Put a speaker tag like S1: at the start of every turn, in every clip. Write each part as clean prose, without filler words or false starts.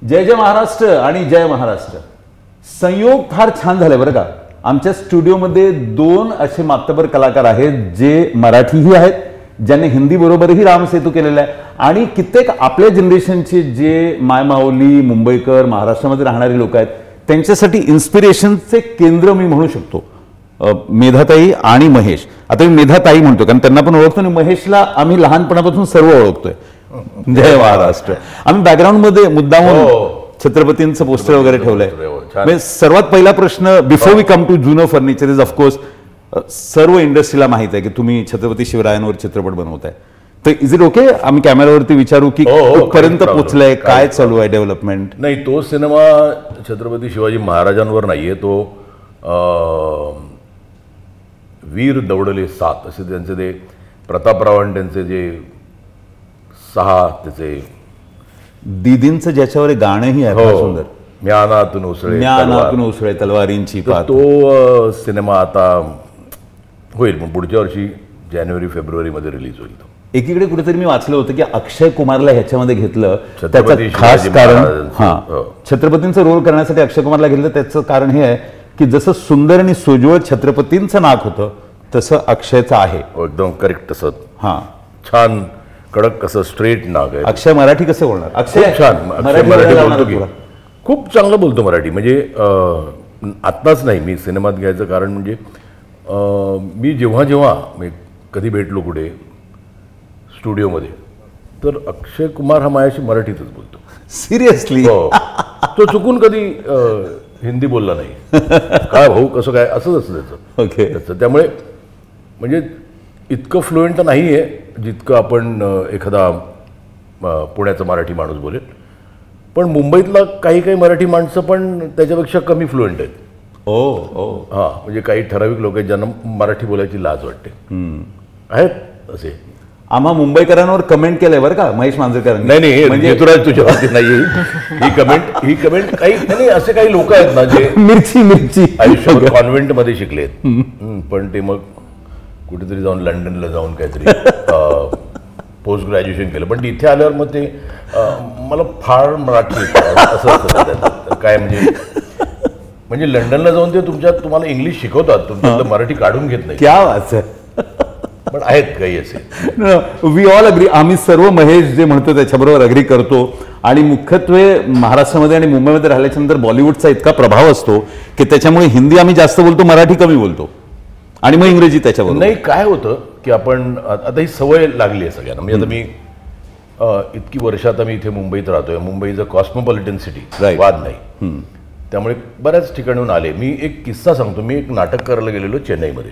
S1: जय जय महाराष्ट्र आणि जय महाराष्ट्र. संयोग फार छान झाले बरं का. आमच्या स्टुडिओमध्ये दोन असे मातबर कलाकार आहेत जे मराठीही आहेत, ज्यांनी हिंदी बरोबरही रामसेतू केलेला आहे, आणि कित्येक आपल्या जनरेशनचे जे मायमाऊली, मुंबईकर, महाराष्ट्रामध्ये राहणारी लोक आहेत त्यांच्यासाठी इन्स्पिरेशनचे केंद्र मी म्हणू शकतो मेधाताई आणि महेश. आता मी मेधाताई म्हणतो कारण त्यांना पण ओळखतो आणि महेशला आम्ही लहानपणापासून सर्व ओळखतोय. जय महाराष्ट्र. आम्ही बॅकग्राऊंडमध्ये मुद्दामून छत्रपतींचं पोस्टर वगैरे ठेवलंय. सर्वात पहिला प्रश्न बिफोर वी कम टू जुनो फर्निचर इज ऑफकोर्स, सर्व इंडस्ट्रीला माहित आहे की तुम्ही छत्रपती शिवरायांवर चित्रपट बनवताय, तर इज इट ओके आम्ही कॅमेऱ्यावरती विचारू की कुठपर्यंत पोहोचलंय, काय चालू आहे डेव्हलपमेंट?
S2: नाही, तो सिनेमा छत्रपती शिवाजी महाराजांवर नाहीये, तो वीर दौडले 7 असे त्यांचे ते प्रतापराव आणि त्यांचे जे 6 त्याचे
S1: दीदींचं ज्याच्यावर गाणंही आहे फार सुंदर,
S2: म्यानातून उसळे
S1: म्यानातून उसळे तलवारींची पात,
S2: तो सिनेमा आता होईल पण पुढच्या वर्षी जानेवारी-फेब्रुवारीमध्ये रिलीज होईल. तो
S1: एकीकडे कुठेतरी मी वाचलं होतं की अक्षय कुमारला ह्याच्यामध्ये घेतलं, त्याचं खास कारण छत्रपतींचा रोल करण्यासाठी अक्षय कुमारला घेतलं त्याचं कारण हे आहे की जसं सुंदर आणि सुजवळ छत्रपतींचं नाक होतं तसं अक्षयचं आहे.
S2: एकदम करेक्ट तसं.
S1: हां,
S2: छान कडक कसं स्ट्रेट नाक आहे.
S1: अक्षय मराठी कसं बोलणार? अक्षय
S2: छान मराठी बोलतो की खूप चांगलं बोलतो मराठी. म्हणजे आत्ताच नाही, मी सिनेमात घ्यायचं कारण म्हणजे मी जेव्हा जेव्हा कधी भेटलो कुठे स्टुडिओमध्ये तर अक्षय कुमार हा माझ्याशी मराठीतच बोलतो.
S1: सिरियसली?
S2: तो चुकून कधी हिंदी बोलला नाही. काय भाऊ कसं काय असंच असतं त्याचं.
S1: ओके.
S2: त्याचं त्यामुळे म्हणजे इतकं फ्लुएंट तर नाही आहे जितकं आपण एखादा पुण्याचा मराठी माणूस बोलेल, पण मुंबईतला काही काही मराठी माणसं पण त्याच्यापेक्षा कमी फ्लुएंट आहेत. हां, म्हणजे काही ठराविक लोक आहेत ज्यांना मराठी बोलायची लाज वाटते, आहेत असे.
S1: आम्हा मुंबईकरांवर कमेंट केलंय बरं का महेश मांजरेकरांनी.
S2: नाही म्हणजे तुझ्यावरती नाही ही कमेंट काही नाही. असे काही लोक आहेत ना जे
S1: मिरची
S2: आयुष्यावर कॉन्व्हेंटमध्ये शिकलेत पण ते मग कुठेतरी जाऊन लंडनला जाऊन काहीतरी पोस्ट ग्रॅज्युएशन केलं, पण इथे आल्यावर मग ते मला फार मराठी असं असतं काय म्हणजे लंडनला जाऊन ते तुम्हाला इंग्लिश शिकवतात, तुमच्यातलं मराठी काढून घेत नाही.
S1: क्या बात आहे.
S2: पण आहेत काही असे.
S1: We all agree. आम्ही सर्व महेश जे म्हणतो त्याच्याबरोबर अग्री करतो. आणि मुख्यत्वे महाराष्ट्रामध्ये आणि मुंबईमध्ये राहिल्याच्या नंतर बॉलिवूडचा इतका प्रभाव असतो की त्याच्यामुळे हिंदी आम्ही जास्त बोलतो, मराठी कमी बोलतो, आणि मग इंग्रजी त्याच्याबरोबर.
S2: नाही, काय होतं की आपण आता ही सवय लागली आहे सगळ्यांना. म्हणजे आता मी इतकी वर्ष आता मी इथे मुंबईत राहतोय. मुंबई कॉस्मोपॉलिटन सिटी, वाद नाही. त्यामुळे बऱ्याच ठिकाणून आले. मी एक किस्सा सांगतो. मी एक नाटक करायला गेलेलो चेन्नईमध्ये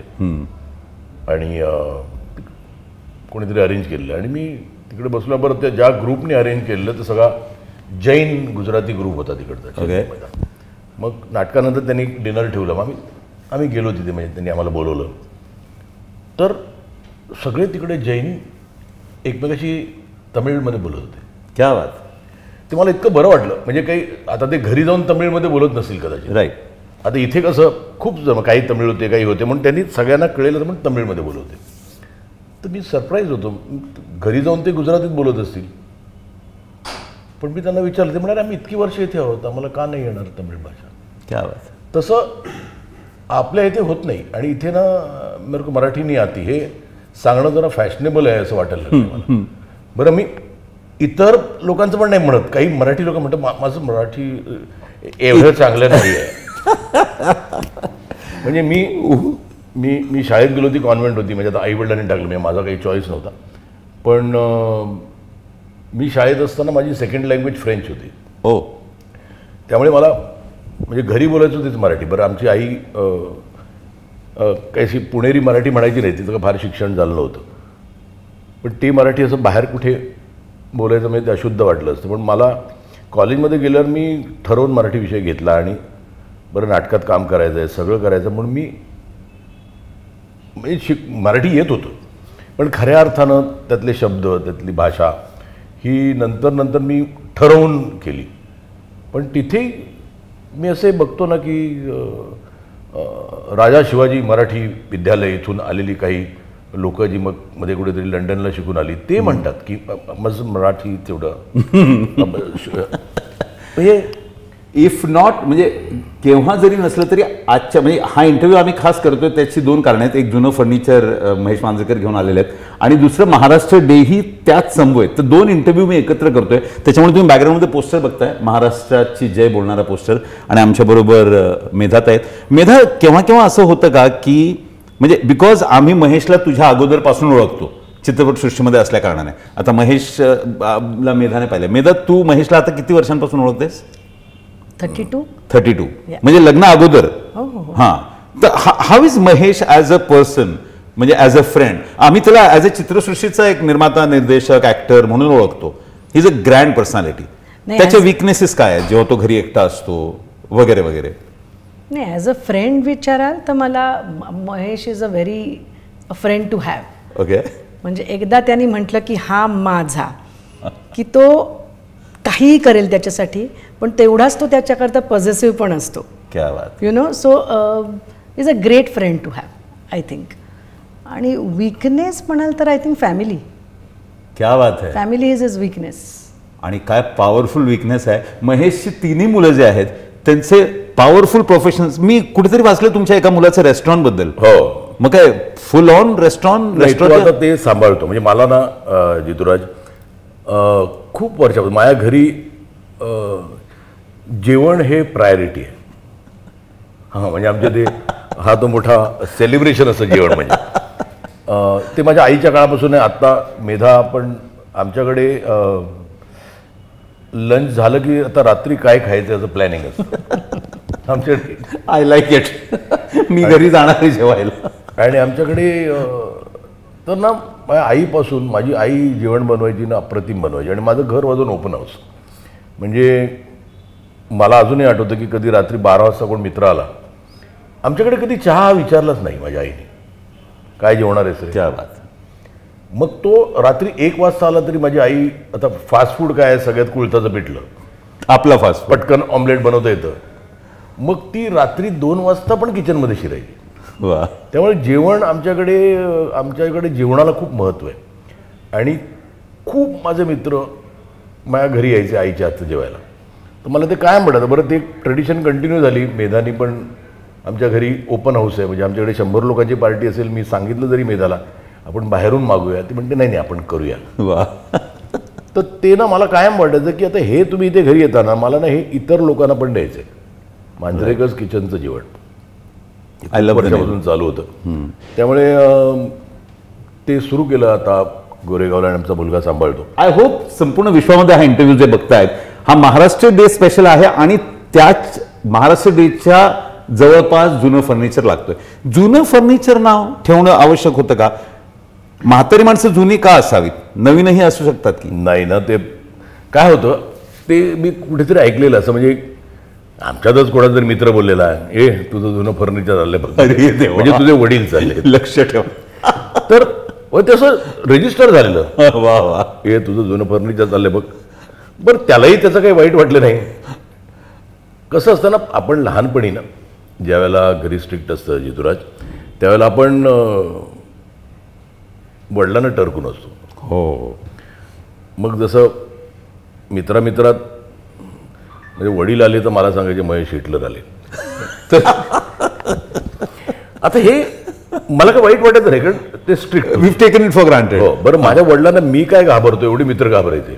S2: आणि कोणीतरी अरेंज केलेलं आणि मी तिकडे बसलो. बरं, त्या ज्या ग्रुपने अरेंज केलेलं ते सगळा जैन गुजराती ग्रुप होता तिकडचा. मग नाटकानंतर त्यांनी डिनर ठेवलं. मग आम्ही गेलो तिथे, म्हणजे त्यांनी आम्हाला बोलवलं. तर सगळे तिकडे जैन एकमेकाशी तमिळमध्ये बोलत होते.
S1: क्या बात.
S2: ते मला इतकं बरं वाटलं. म्हणजे काही आता ते घरी जाऊन तमिळमध्ये बोलत नसतील कदाचित.
S1: राईट.
S2: आता इथे कसं खूप काही तमिळ होते, काही होते, म्हणून त्यांनी सगळ्यांना कळेल म्हणून तमिळमध्ये बोलवते. तर मी सरप्राईज होतो. घरी जाऊन ते गुजरातीत बोलत असतील, पण मी त्यांना विचारलं. ते म्हणाले आम्ही इतकी वर्ष इथे आहोत, आम्हाला का नाही येणार तमिळ भाषा?
S1: क्या बात.
S2: तसं आपल्या इथे होत नाही. आणि इथे ना मेरे को मराठी नाही आती हे सांगणं जरा फॅशनेबल आहे असं वाटायला लागलं. बरं, मी इतर लोकांचं पण नाही म्हणत. काही मराठी लोक म्हणतात माझं मराठी एवढं चांगलं नाही आहे. म्हणजे मी शाळेत गेलो, ती कॉन्व्हेंट होती. म्हणजे आता आई वडिलांनी टाकलं, म्हणजे माझा काही चॉईस नव्हता. पण मी शाळेत असताना माझी सेकंड लँग्वेज फ्रेंच होती. त्यामुळे मला म्हणजे घरी बोलायचं होतीच मराठी. बरं, आमची आई काही पुणेरी मराठी म्हणायची नाही, तिचं फार शिक्षण झालं नव्हतं. पण ते मराठी असं बाहेर कुठे बोलायचं म्हणजे ते अशुद्ध वाटलं असतं. पण मला कॉलेजमध्ये गेल्यावर मी ठरवून मराठी विषय घेतला आणि बरं नाटकात काम करायचं आहे, सगळं करायचं म्हणून मी म्हणजे मराठी येत होतं. पण खऱ्या अर्थानं त्यातले शब्द, त्यातली भाषा ही नंतर मी ठरवून केली. पण तिथे मी असे बघतो ना की राजा शिवाजी मराठी विद्यालय इथून आलेली काही लोक जी मग मध्ये कुठेतरी लंडनला शिकून आली ते म्हणतात की माझं मराठी तेवढं हे
S1: इफ नॉट म्हणजे केव्हा जरी नसलं तरी आजच्या म्हणजे हा इंटरव्ह्यू आम्ही खास करतोय त्याची 2 कारणं आहेत. एक जुनं फर्निचर महेश मांजरेकर घेऊन आलेले आहेत आणि दुसरं महाराष्ट्र डे ही त्याच समूह आहेत. तर 2 इंटरव्ह्यू मी एकत्र करतोय. त्याच्यामुळे तुम्ही बॅकग्राऊंडमध्ये पोस्टर बघताय, महाराष्ट्राची जय बोलणारा पोस्टर, आणि आमच्याबरोबर मेधात आहेत. मेधा, केव्हा केव्हा असं होतं का की म्हणजे बिकॉज आम्ही महेशला तुझ्या अगोदरपासून ओळखतो चित्रपटसृष्टीमध्ये असल्या कारणाने. आता महेशला मेधाने पाहिलं. मेधा, तू महेशला आता किती वर्षांपासून ओळखतेस? 32 म्हणजे लग्न अगोदर. हां, तर how is Mahesh as a person, म्हणजे ॲज अ फ्रेंड? आम्ही त्याला ॲज अ चित्रसृष्टीचा एक निर्माता, निर्देशक, ॲक्टर म्हणून ओळखतो. He is a grand personality. त्याच्या विकनेसेस काय आहेत जेव्हा तो घरी एकटा असतो वगैरे वगैरे?
S3: नाही, ॲज अ फ्रेंड विचाराल तर मला Mahesh is a very friend to have.
S1: Okay.
S3: म्हणजे एकदा त्यांनी म्हटलं की हा माझा, की तो काहीही करेल त्याच्यासाठी, पण तेवढाच तो त्याच्याकरता पॉझिटिव्ह पण असतो.
S1: क्या बात.
S3: You know, so is a great friend to have, I think. आणि विकनेस म्हणाल तर आय थिंक फॅमिली.
S1: क्या बात आहे.
S3: Family is is weakness.
S1: आणि काय पॉवरफुल विकनेस आहे. महेशची 3 मुलं जे आहेत त्यांचे पॉवरफुल प्रोफेशन्स. मी कुठेतरी वाचलं तुमच्या एका मुलाचं रेस्टॉरंट बद्दल.
S2: हो,
S1: मग काय फुल ऑन रेस्टॉरंट
S2: ते सांभाळतो. म्हणजे मला ना जितूराज खूप वर्षापासून माझ्या घरी जेवण हे प्रायोरिटी आहे. हां, म्हणजे आमच्या ते हा तो मोठा सेलिब्रेशन असं जेवण. म्हणजे ते माझ्या आईच्या काळापासून आहे. आत्ता मेधा, पण आमच्याकडे लंच झालं की आता रात्री काय खायचं याचं प्लॅनिंग असतं आमच्याकडे.
S1: I like it. मी घरी जाणार आहे जेवायला.
S2: आणि आमच्याकडे तर ना माझ्या आईपासून, माझी आई जेवण बनवायची ना, अप्रतिम बनवायची. आणि माझं घर वाजून ओपन हाऊस. म्हणजे मला अजूनही आठवतं की कधी रात्री 12 वाजता कोण मित्र आला, आमच्याकडे कधी चहा विचारलाच नाही माझ्या आईने, काय जेवणार आहे सर.
S1: क्या बात.
S2: मग तो रात्री 1 वाजता आला तरी माझी आई, आता फास्ट फूड काय आहे, सगळ्यात कुळथाचं पिठलं,
S1: आपला फास्ट
S2: पटकन ऑमलेट बनवता येतं. मग ती रात्री 2 वाजता पण किचनमध्ये शिरायची.
S1: वा.
S2: त्यामुळे जेवण आमच्याकडे जेवणाला खूप महत्त्व आहे. आणि खूप माझे मित्र माझ्या घरी यायचे आईच्या हातचं जेवायला. तर मला ते काय म्हणतात, बरं ते ट्रेडिशन कंटिन्यू झाली. मेधानी पण आमच्या घरी ओपन हाऊस आहे. म्हणजे आमच्याकडे 100 लोकांची पार्टी असेल, मी सांगितलं जरी मेधाला आपण बाहेरून मागूया, ती म्हणते नाही आपण करूया.
S1: वा.
S2: तर ते ना मला कायम वाटायचं की आता हे तुम्ही इथे घरी येताना मला ना हे इतर लोकांना पण द्यायचं आहे. मांजरेकर्स किचनचं जेवण वर्षापासून चालू होतं. त्यामुळे ते सुरू केलं. आता गोरेगावला आमचा मुलगा सांभाळतो.
S1: आय होप संपूर्ण विश्वामध्ये हा इंटरव्ह्यू जे बघतायत, हा महाराष्ट्र डे स्पेशल आहे आणि त्याच महाराष्ट्र डेच्या जवळपास जुनं फर्निचर लागतोय. जुनं फर्निचर नाव ठेवणं आवश्यक होतं का? म्हातारी माणसं जुनी का असावीत? नवीनही असू शकतात की
S2: नाही ना. ते काय होतं ते मी कुठेतरी ऐकलेलं असं, म्हणजे आमच्यातच कोणाचा जर मित्र बोललेला आहे, तुझं जुनं फर्निचर चाललंय बघ, म्हणजे तुझे वडील चालले,
S1: लक्ष ठेव.
S2: तर तसं रजिस्टर झालेलं.
S1: वा वा.
S2: तुझं जुनं फर्निचर चाललंय बघ. बरं, त्यालाही त्याचं काही वाईट वाटलं नाही. कसं असतं ना, आपण लहानपणी ना ज्या वेळेला घरी स्ट्रिक्ट असतं जितूराज, त्यावेळेला आपण वडिलांना टरकून असतो.
S1: हो.
S2: मग जसं मित्रात म्हणजे वडील आले तर मला सांगायचे महेश हिटलर आले. तर आता हे मला काय वाईट वाटत नाही, कारण ते strict,
S1: we taken it for granted.
S2: हो. बरं, माझ्या वडिलांना मी काय घाबरतो, एवढे मित्र घाबरायचे.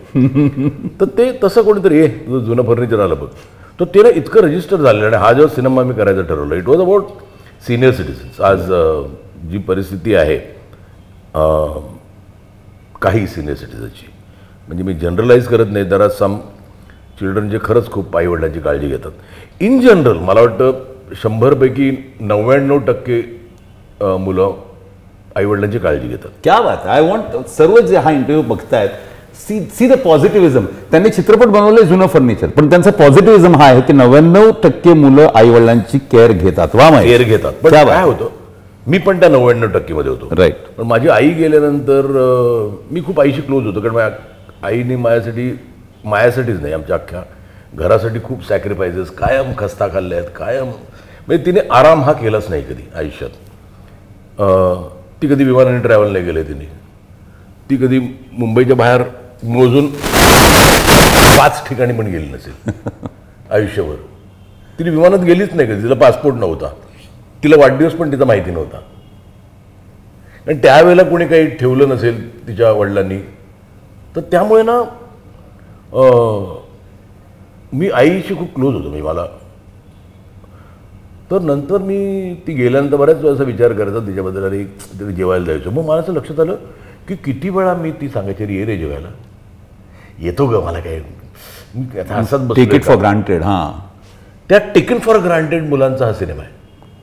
S2: तर ते तसं कोणीतरी तुझं जुनं फर्निचर आलं बघ, तर ते ना इतकं रजिस्टर झालेलं. आणि हा जेव्हा सिनेमा मी करायचं ठरवलं, it was about senior citizens. आज जी परिस्थिती आहे काही सिनियर सिटिझनची, म्हणजे मी जनरलाइज करत नाही, दर आर सम चिल्ड्रन जे खरंच खूप आईवडिलांची काळजी घेतात. इन जनरल मला वाटतं 100 पैकी 99% मुलं आईवडिलांची काळजी घेतात.
S1: क्या बात. आय वॉन्ट सर्व जे हा इंटरव्ह्यू बघतायत, सी द पॉझिटिव्हिझम. त्यांनी चित्रपट बनवले जुनं फर्निचर, पण त्यांचा पॉझिटिव्हिझम हा आहे की 99% मुलं आईवडिलांची केअर घेतात. वा,
S2: केअर घेतात. पण काय होतं, मी पण त्या 99% मध्ये होतो.
S1: राईट.
S2: पण माझी आई गेल्यानंतर मी खूप आईशी क्लोज होतो, कारण माझ्या आईने माझ्यासाठीच नाही, आमच्या अख्ख्या घरासाठी खूप सॅक्रिफायसेस, कायम खस्ता खाल्ल्या आहेत, कायम. म्हणजे तिने आराम हा केलाच नाही कधी आयुष्यात. ती कधी विमानाने ट्रॅव्हल नाही केलं तिने. ती कधी मुंबईच्या बाहेर मोजून 5 ठिकाणी पण गेली नसेल आयुष्यभर. तिने विमानात गेलीच नाही का, तिला पासपोर्ट नव्हता, तिला वाढदिवस पण तिचा माहिती नव्हता. आणि त्यावेळेला कोणी काही ठेवलं नसेल तिच्या वडिलांनी, तर त्यामुळे ना मी आईशी खूप क्लोज होतो. मला तर नंतर मी ती गेल्यानंतर बऱ्याच वेळा असा विचार करायचा तिच्याबद्दल, अरे तिथे जेवायला जायचो. मग मला असं लक्षात आलं की किती वेळा मी ती सांगायची, अरे ये रे जेवायला, येतो ग, मला काय, मी आता हसत बसलो.
S1: Take it for granted. हां,
S2: त्या टेकन फॉर ग्रांटेड मुलांचा हा सिनेमा आहे.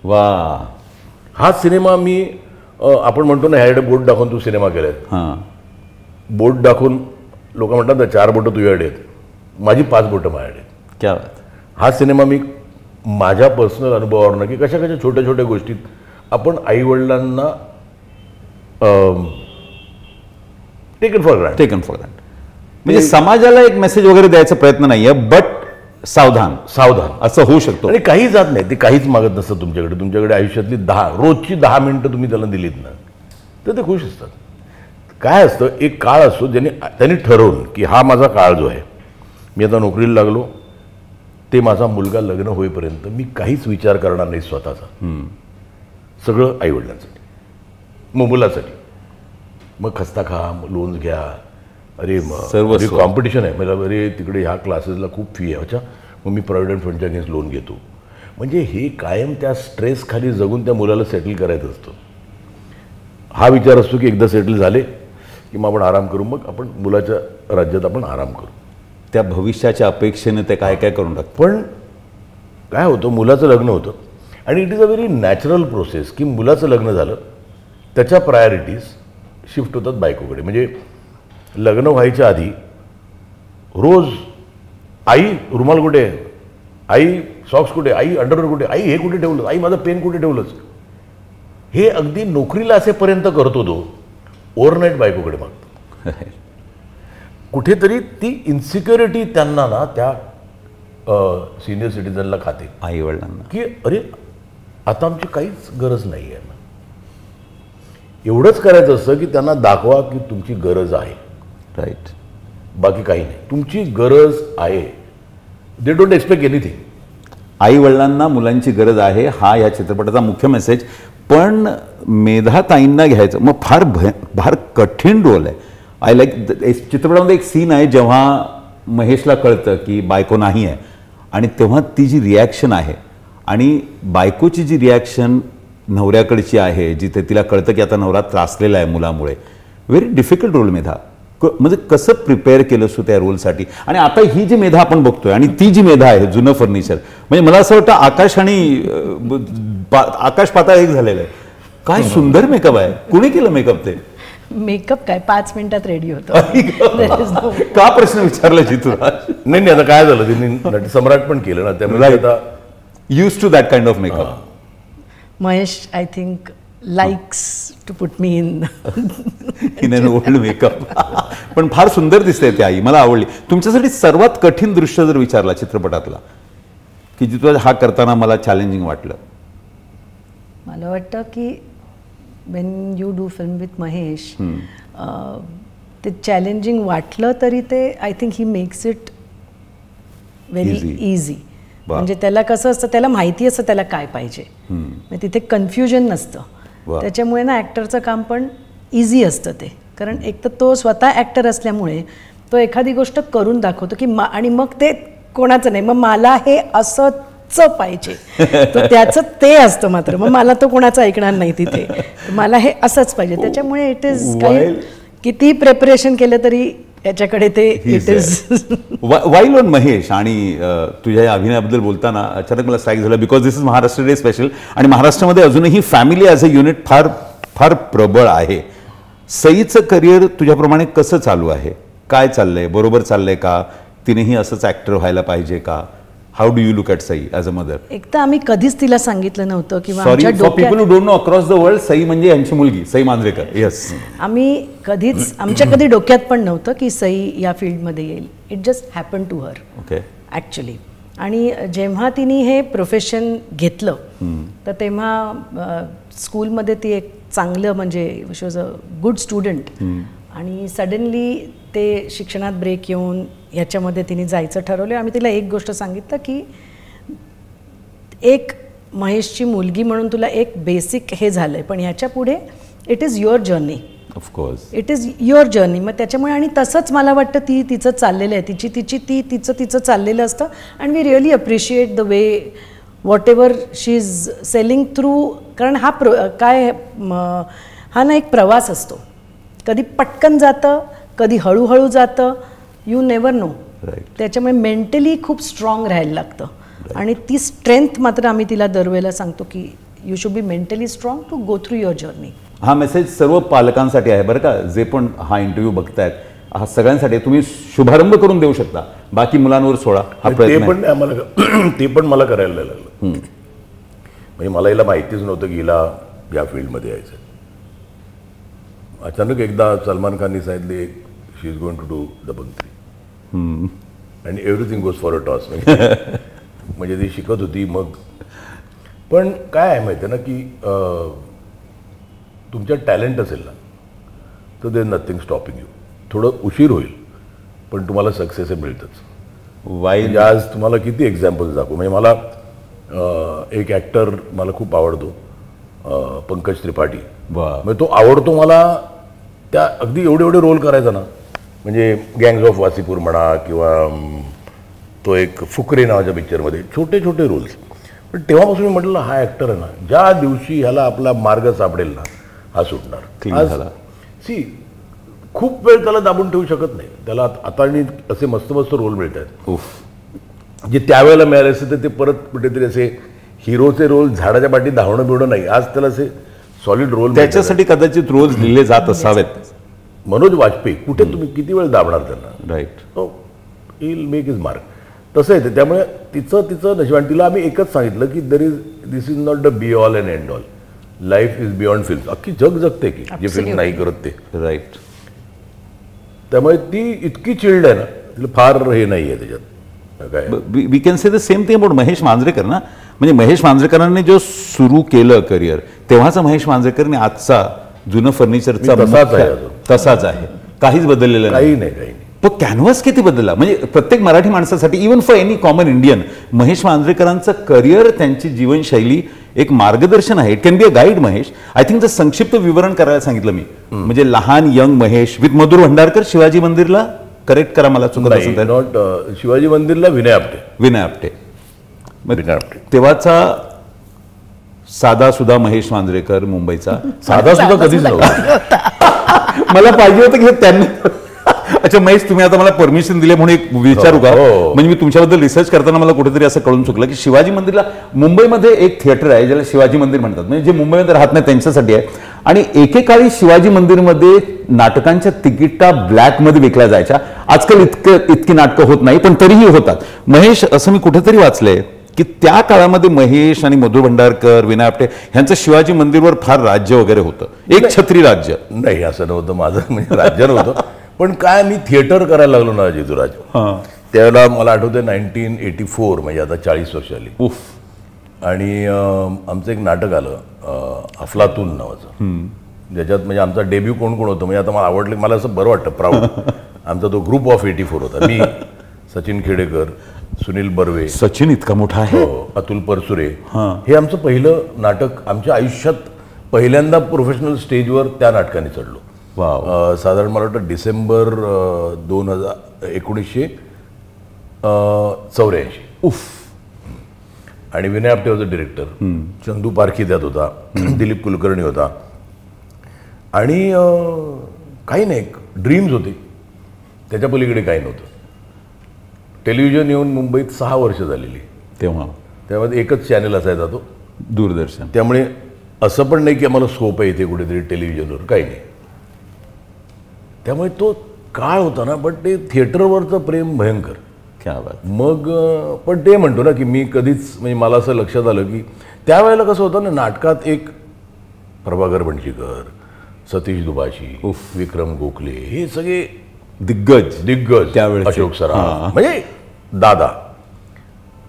S1: वा.
S2: हा सिनेमा मी आपण म्हणतो ना, ह्याकडे बोट दाखवून तू सिनेमा केलाय.
S1: हां,
S2: बोट दाखवून लोक म्हणतात ना 4 बोटं तुझ्याकडे आहेत, माझी 5 बोटं माझ्याकडे आहेत.
S1: क्या बात.
S2: हा सिनेमा मी माझ्या पर्सनल अनुभवावरनं की कशा कशा छोट्या छोट्या गोष्टीत आपण आईवडिलांना टेकन फॉर ग्रांटेड
S1: म्हणजे समाजाला एक मेसेज वगैरे द्यायचा प्रयत्न नाहीये, बट सावधान असं होऊ शकतो.
S2: आणि काही जात नाही, ते काहीच मागत नसतं तुमच्याकडे आयुष्यातली रोजची 10 मिनिटं तुम्ही त्याला दिलीत ना तर ते खुश असतात. काय असतं, एक काळ असतो त्यांनी ठरवून की हा माझा काळ जो आहे, मी आता नोकरीला लागलो, ते माझा मुलगा लग्न होईपर्यंत मी काहीच विचार करणार नाही स्वतःचा, सगळं आईवडिलांसाठी, मग मुलासाठी. मग खस्ता खा, लोन्स घ्या, अरे
S1: सर्व
S2: कॉम्पिटिशन आहे मला, अरे तिकडे ह्या क्लासेसला खूप फी आहे, अच्छा मग मी प्रॉव्हिडंट फंडच्या अगेन्स्ट लोन घेतो. म्हणजे हे कायम त्या स्ट्रेस खाली जगून त्या मुलाला सेटल करायचं असतं. हा विचार असतो की एकदा सेटल झाले की मग आपण आराम करू, मग आपण मुलाच्या राज्यात आपण आराम करू.
S1: त्या भविष्याच्या अपेक्षेने ते काय काय करून टाकतात.
S2: पण काय होतं, मुलाचं लग्न होतं आणि it is a very natural process की मुलाचं लग्न झालं, त्याच्या प्रायोरिटीज शिफ्ट होतात बायकोकडे. म्हणजे लग्न व्हायच्या आधी रोज आई रुमाल कुठे, आई सॉक्स कुठे, आई अंडरवेअर कुठे, आई हे कुठे ठेवलं, आई माझं पेन कुठे ठेवलंच, हे अगदी नोकरीला असेपर्यंत करतो तो. ओव्हरनाईट बायकोकडे मागतो. कुठेतरी ती इन्सिक्युरिटी त्यांना ना त्या सिनियर सिटीजनला खाते,
S1: आई वडिलांना,
S2: की अरे आता आमची काहीच गरज नाही आहे ना. एवढंच करायचं असतं की त्यांना दाखवा की तुमची गरज आहे.
S1: राईट.
S2: बाकी काही नाही, तुमची गरज आहे. They don't expect anything.
S1: आई वडिलांना मुलांची गरज आहे, हा या चित्रपटाचा मुख्य मेसेज. पण मेधाताईंना घ्यायचं मग फार कठीण रोल आहे. आय लाईक चित्रपटामध्ये एक सीन आहे जेव्हा महेशला कळतं की बायको नाही आहे, आणि तेव्हा ती जी रिॲक्शन आहे आणि बायकोची जी रिॲक्शन नवऱ्याकडची आहे, जिथे तिला कळतं की आता नवरा त्रासलेला आहे मुलामुळे. Very difficult role Medha. म्हणजे कसं प्रिपेअर केलं असतो त्या रोलसाठी. आणि आता ही जी मेधा आपण बघतोय आणि ती जी मेधा आहे जुनं फर्निचर, म्हणजे मला असं वाटतं आकाश पाताळ एक झालेलं आहे. काय सुंदर मेकअप आहे. कुणी केलं मेकअप? ते
S3: मेकअप काय 5 मिनिटात रेडी होतो.
S1: का प्रश्न विचारला चितूराज?
S2: नाही आता काय झालं, त्यांनी नटसम्राट पण केलं ना, त्यामुळे आता
S1: use to that kind of makeup.
S3: Mahesh I think likes to put me in
S1: in old makeup. पण फार सुंदर दिसते ती आई, मला आवडली. तुमच्यासाठी सर्वात कठीण दृश्य जर विचारला चित्रपटातला, की जिथं हा करताना मला चॅलेंजिंग वाटलं?
S3: मला वाटतं की Wien you do film with Mahesh, ते चॅलेंजिंग वाटलं तरी ते I think he makes it very easy. म्हणजे त्याला कसं असतं, त्याला माहिती असतं त्याला काय पाहिजे, तिथे कन्फ्युजन नसतं. त्याच्यामुळे ना ॲक्टरचं काम पण इझी असतं ते. कारण एक तर तो स्वतः ॲक्टर असल्यामुळे तो एखादी गोष्ट करून दाखवतो की आणि मग ते कोणाचं नाही, मग मला हे असंच पाहिजे, तर त्याचं ते असतं. मात्र मग मला तो कोणाचं ऐकणार नाही तिथे, मला हे असंच पाहिजे. त्याच्यामुळे इट इज काही किती प्रिपरेशन केलं तरी याच्याकडे ते it is.
S1: While on Mahesh आणि तुझ्या या अभिनयाबद्दल बोलताना अचानक मला स्ट्राईक झालं, because this is Maharashtra day special. आणि महाराष्ट्रामध्ये अजूनही फॅमिली ॲज अ युनिट फार फार प्रबळ आहे. सईचं करिअर तुझ्याप्रमाणे कसं चालू आहे? काय चाललंय? बरोबर चाललंय का? तिनेही असंच ॲक्टर व्हायला पाहिजे का? How do you look at Sai as a mother?
S3: एक तर आम्ही कधीच तिला सांगितलं नव्हतं किंवा
S1: sorry for people who don't know across the world, Sai म्हणजे यांची मुलगी सई मांजरेकर. येस.
S3: आम्ही कधीच आमच्या कधी डोक्यात पण नव्हतं की सई या फील्डमध्ये येईल. It just happen to her.
S1: Okay.
S3: Actually. आणि जेव्हा तिने हे प्रोफेशन घेतलं तर तेव्हा स्कूलमध्ये ती एक चांगलं म्हणजे शी वॉज अ गुड स्टुडंट. आणि सडनली ते शिक्षणात ब्रेक येऊन ह्याच्यामध्ये तिने जायचं ठरवलं. आम्ही तिला एक गोष्ट सांगितलं की एक महेशची मुलगी म्हणून तुला एक बेसिक हे झालं आहे, पण ह्याच्या पुढे it is your journey.
S1: Of course
S3: it is your journey. मग त्याच्यामुळे आणि तसंच मला वाटतं तिचं चाललेलं आहे, तिचं चाललेलं असतं. And we really appreciate the way whatever she is sailing through. कारण हा ना एक प्रवास असतो, कधी पटकन जातं, कधी हळूहळू जातं, यू नेवर नो. त्याच्यामुळे मेंटली खूप स्ट्रॉंग राहायला लागतं. आणि ती स्ट्रेंथ मात्र आम्ही तिला दरवेळेला सांगतो की you should be mentally strong to go through your journey.
S1: हा मेसेज सर्व पालकांसाठी आहे बरं का, जे पण हा इंटरव्ह्यू बघतायत, हा सगळ्यांसाठी. तुम्ही शुभारंभ करून देऊ शकता, बाकी मुलांवर सोडा हा प्रयत्न.
S2: ते पण मला करायला लागलं. म्हणजे मला हिला माहितीच नव्हतं की हिला या फील्डमध्ये यायचं. अचानक एकदा सलमान खाननी सांगितले she is going to do Dabangg 3 आणि everything goes for a toss. म्हणजे ती शिकत होती. मग पण काय आहे माहिती आहे ना की तुमच्यात टॅलेंट असेल ना तर देर नथिंग स्टॉपिंग यू. थोडं उशीर होईल पण तुम्हाला सक्सेस हे मिळतंच.
S1: वाईज
S2: आज तुम्हाला किती एक्झाम्पल्स दाखवू. म्हणजे मला एक ॲक्टर मला खूप आवडतो, पंकज त्रिपाठी. म्हणजे तो आवडतो मला. त्या अगदी एवढे रोल करायचा ना, म्हणजे गँग्स ऑफ वासीपूर म्हणा किंवा तो एक फुकरे नावाच्या पिक्चरमध्ये छोटे रोल्स. पण तेव्हापासून मी म्हटलं हा ॲक्टर आहे ना, ज्या दिवशी ह्याला आपला मार्ग सापडेल ना हा सुटणार. सी खूप वेळ त्याला दाबून ठेवू शकत नाही. त्याला आता असे मस्त रोल मिळत आहेत जे त्यावेळेला मिळाले असते तर ते परत कुठेतरी असे हिरोचे रोल झाडाच्या पाठी धावणं बिवणं नाही. आज त्याला असे सॉलिड रोल,
S1: त्याच्यासाठी कदाचित रोज लिहिले जात असावेत.
S2: मनोज वाजपेयी कुठे तुम्ही किती वेळ दाबणार त्यांना.
S1: Right.
S2: Will make is mark. तसं आहे ते. त्यामुळे तिचं नशीब. आणि तिला आम्ही एकच सांगितलं की this is not the be all and end all. Life is beyond film. अख्खी जग जगते की जे फिल्म नाही करत ते.
S1: राईट.
S2: त्यामुळे ती इतकी चिल्ड आहे ना, तिला फार हे नाही आहे त्याच्यात काय.
S1: We can say the same thing about Mahesh Manjrekar ना. म्हणजे महेश मांजरेकरांनी जो सुरू केलं करिअर, तेव्हाचा महेश मांजरेकरने आजचा जुनं फर्निचरचा तसाच आहे. काहीच बदललेलं
S2: काही नाही.
S1: तो कॅनव्हास किती बदलला. म्हणजे प्रत्येक मराठी माणसासाठी, even for any common Indian, Mahesh मांजरेकरांचं करिअर, त्यांची जीवनशैली एक मार्गदर्शन आहे. It can be a guide. Mahesh, I think संक्षिप्त विवरण करायला सांगितलं मी. म्हणजे लहान यंग महेश विथ मधुर भंडारकर, शिवाजी मंदिरला, करेक्ट करा मला चुकत असेल तर.
S2: नॉट शिवाजी मंदिरला विनय आपटे.
S1: तेव्हाचा साधा सुधा महेश मांजरेकर मुंबईचा.
S2: साधा सुद्धा कधीच नव्हता.
S1: मला पाहिजे होतं की त्यांनी. अच्छा महेश, तुम्ही आता मला परमिशन दिले म्हणून एक विचारू का. म्हणजे मी तुमच्याबद्दल रिसर्च करताना मला कुठेतरी असं कळून चुकलं की शिवाजी मंदिरला, मुंबईमध्ये एक थिएटर आहे ज्याला शिवाजी मंदिर म्हणतात. म्हणजे जे मुंबईमध्ये राहत नाही त्यांच्यासाठी आहे. आणि एकेकाळी शिवाजी मंदिरमध्ये नाटकांच्या तिकिटा ब्लॅकमध्ये विकल्या जायच्या. आजकाल इतकी नाटकं होत नाही, पण तरीही होतात. महेश, असं मी कुठेतरी वाचलंय की त्या काळामध्ये महेश आणि मधुर भंडारकर, विनय आपटे ह्यांचं शिवाजी मंदिरवर फार राज्य वगैरे होतं. एक छत्री राज्य
S2: नाही असं नव्हतं माझं. म्हणजे राज्य नव्हतं. पण काय मी थिएटर करायला लागलो ना जिजूराज, त्यावेळेला मला आठवतं 1984, म्हणजे आता 40 वर्ष आली. आणि आमचं एक नाटक आलं अफलातून नावाचं, ज्याच्यात म्हणजे आमचा डेब्यू कोण होतं. म्हणजे आता मला आवडलं, मला असं बरं वाटतं, प्राऊड. आमचा तो ग्रुप ऑफ 84 होता. मी, सचिन खेडेकर, सुनील बर्वे.
S1: सचिन इतका मोठा आहे.
S2: अतुल परसुरे. हे आमचं पहिलं नाटक. आमच्या आयुष्यात पहिल्यांदा प्रोफेशनल स्टेजवर त्या नाटकाने चढलो. साधारण मला वाटतं डिसेंबर 1984. आणि विनय आपटे होता डिरेक्टर. चंदू पारखी त्यात होता. दिलीप कुलकर्णी होता. आणि काही नाही, ड्रीम्स होते, त्याच्या पलीकडे काही नव्हतं. टेलिव्हिजन येऊन मुंबईत 6 वर्ष झालेली. त्यामध्ये एकच चॅनल असायचा, तो
S1: दूरदर्शन.
S2: त्यामुळे असं पण नाही की आम्हाला स्कोप आहे इथे कुठेतरी टेलिव्हिजनवर, काही नाही. त्यामुळे तो काळ होता ना. पण ते थिएटरवरचं प्रेम भयंकर.
S1: क्या बात.
S2: मग पण ते म्हणतो ना की मी कधीच, म्हणजे मला असं लक्षात आलं की त्यावेळेला कसं होतं ना, नाटकात एक प्रभाकर बंशीकर, सतीश दुबाशी, विक्रम गोखले, हे सगळे दिग्गज त्यावेळेस, अशोक सराफ, म्हणजे दादा.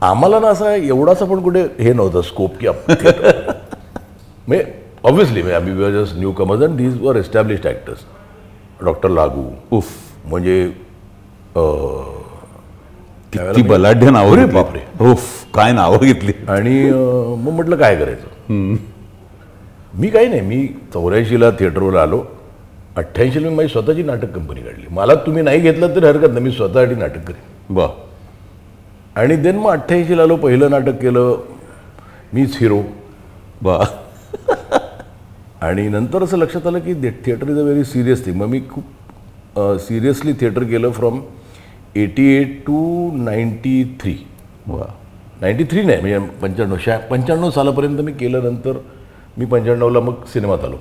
S2: आम्हाला ना असा एवढासा पण कुठे हे नव्हतं स्कोप की म्हणजे ऑब्व्हियसली आम्ही just new commerce and these were established actors. Doctor लागू,
S1: उफ,
S2: म्हणजे
S1: ती बलाढ्य नावं
S2: अरे
S1: घेतली.
S2: बापरे.
S1: उफ, काय नावं घेतली.
S2: आणि मग म्हटलं काय करायचं. मी काही नाही, मी 84ला थिएटरवर आलो. 88ला मी माझी स्वतःची नाटक कंपनी काढली. मला तुम्ही नाही घेतलं तरी हरकत नाही, मी स्वतःसाठी नाटक करेन.
S1: वा.
S2: आणि देन मग 88ला आलो, पहिलं नाटक केलं, मीच हिरो.
S1: वा.
S2: आणि नंतर असं लक्षात आलं की theatre is a very serious thing. मग मी खूप सिरियसली थिएटर केलं फ्रॉम 88 टू 93.
S1: वा.
S2: 93 नाही, म्हणजे 95 सालापर्यंत मी केलं. नंतर मी 95ला मग सिनेमात आलो.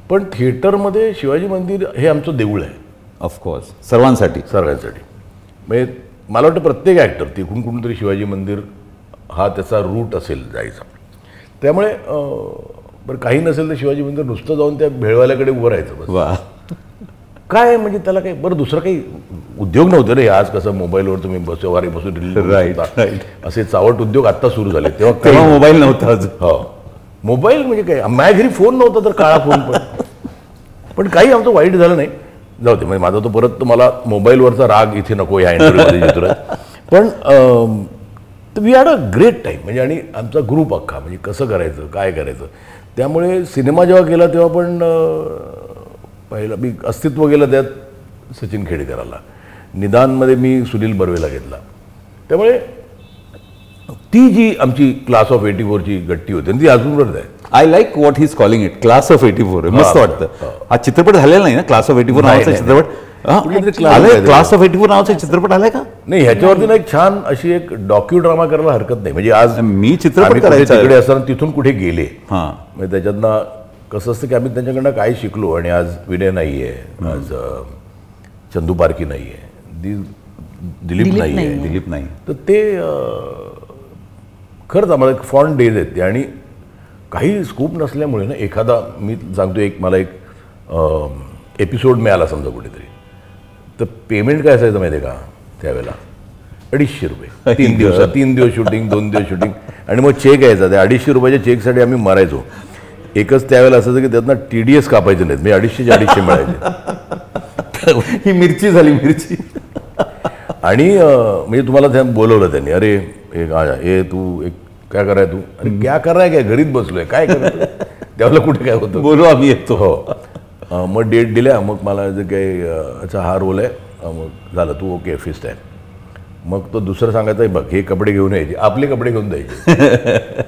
S2: पण थिएटरमध्ये शिवाजी मंदिर हे आमचं देऊळ आहे.
S1: ऑफकोर्स, सर्वांसाठी.
S2: सर्वांसाठी. म्हणजे मला वाटतं प्रत्येक ॲक्टर तिकडून कुठून तरी शिवाजी मंदिर हा त्याचा रूट असेल जायचा. त्यामुळे बरं काही नसेल तर शिवाजी मंदिर नुसतं जाऊन त्या भेळवाल्याकडे उभं राहायचं बस.
S1: वा.
S2: काय म्हणजे त्याला काही बरं दुसरं काही उद्योग नव्हते रे. आज कसं मोबाईलवर तुम्ही बसवारी बसून
S1: Right, right.
S2: असे चावट उद्योग आत्ता सुरू झाले. तेव्हा
S1: तेव्हा
S2: काही
S1: मोबाईल नव्हता अजून.
S2: हो, मोबाईल म्हणजे काय, माझ्या घरी फोन नव्हता तर काळा फोन. पण काही आमचं वाईट झालं नाही. जाऊ दे, म्हणजे माझा तो परत मला मोबाईलवरचा राग इथे नको या इंटरव्ह्यूमध्ये येतो. पण we had a great time. म्हणजे आणि आमचा ग्रुप अख्खा, म्हणजे कसं करायचं काय करायचं. त्यामुळे सिनेमा जेव्हा केला तेव्हा पण पहिला मी अस्तित्व गेलं त्यात सचिन खेडेकराला. निदानमध्ये मी सुनील बर्वेला घेतला. त्यामुळे ती जी आमची क्लास ऑफ 84ची गट्टी होती ती अजूनपर्यंत आहे.
S1: I like what he is calling it, class of 84. मस्त वाटतं. हा चित्रपट झालेला नाही ना, क्लास ऑफ 84 नावाचा चित्रपट. क्लास ऑफ 84 नावाचा चित्रपट आलाय का?
S2: नाही, ह्याच्यावरती ना एक छान अशी एक डॉक्यू ड्रामा करायला हरकत नाही. म्हणजे आज
S1: मी चित्रपट
S2: आम्ही
S1: करायचा
S2: तिकडे असताना तिथून कुठे गेले,
S1: हां,
S2: म्हणजे त्याच्यातनं कसं असतं की आम्ही त्यांच्याकडनं काय शिकलो. आणि आज विनय नाही आहे, आज चंदू पारखी नाही आहे, दिलीप नाही आहे,
S1: दिलीप नाही.
S2: तर ते खरंच आम्हाला एक फॉन्ड डेज आहेत ते. आणि काही स्कोप नसल्यामुळे ना, एखादा मी सांगतो एक मला एक एपिसोड मिळाला समजा कुठेतरी, तर पेमेंट काय असायचं माहिती आहे का त्यावेळेला? 250 रुपये. 3 दिवस शूटिंग, 2 दिवस शूटिंग. आणि मग चेक यायचा. त्या 250 रुपयाच्या चेकसाठी आम्ही मरायचो. एकच त्यावेळेला असायचं की त्यातनं TDS कापायचे नाहीत. मी 250 मिळायचे.
S1: ही मिरची झाली, मिरची.
S2: आणि म्हणजे तुम्हाला त्या बोलवलं त्यांनी, अरे हे तू एक काय कराय, तू अरे क्या कर रहा है, काय घरीच बसलोय, काय करायचं. त्यावेळेला कुठे काय होतं,
S1: बोलू आम्ही येतो.
S2: हो. मग डेट दिल्या. मग मला जे काही अच्छा हा रोल आहे, मग झालं तू ओके फिस्ट आहे. मग तो दुसरं सांगायचं, बघ हे कपडे घेऊन यायचे, आपले कपडे घेऊन द्यायचे.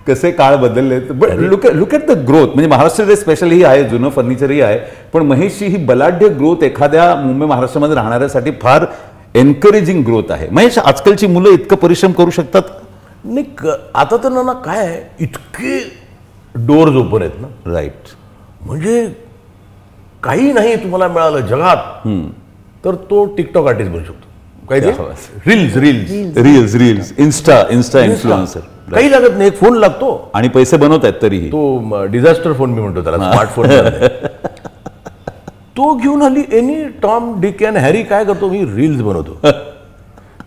S1: कसे काळ बदलले. But look at the growth. म्हणजे महाराष्ट्र स्पेशली आहे, जुनं फर्निचरही आहे, पण महेशची ही बलाढ्य ग्रोथ एखाद्या मुंबई महाराष्ट्रामध्ये राहणाऱ्यासाठी फार एनकरेजिंग ग्रोथ आहे. महेश, आजकालची मुलं इतकं परिश्रम करू शकतात?
S2: नाही, आता तर ना काय आहे, इतके डोअर्स ओपन आहेत ना.
S1: राईट.
S2: म्हणजे काही नाही तुम्हाला मिळालं जगात तर तो टिकटॉक आर्टिस्ट बनू शकतो. काय ते
S1: रील्स, इन्स्टा इन्फ्लुएन्सर.
S2: काही लागत नाही, एक फोन लागतो
S1: आणि पैसे बनवत आहेत तरीही.
S2: तो डिझास्टर फोन मी म्हणतो त्याला, स्मार्टफोन. तो घेऊन आली any Tom Dick and Harry काय करतो, मी रील्स बनवतो.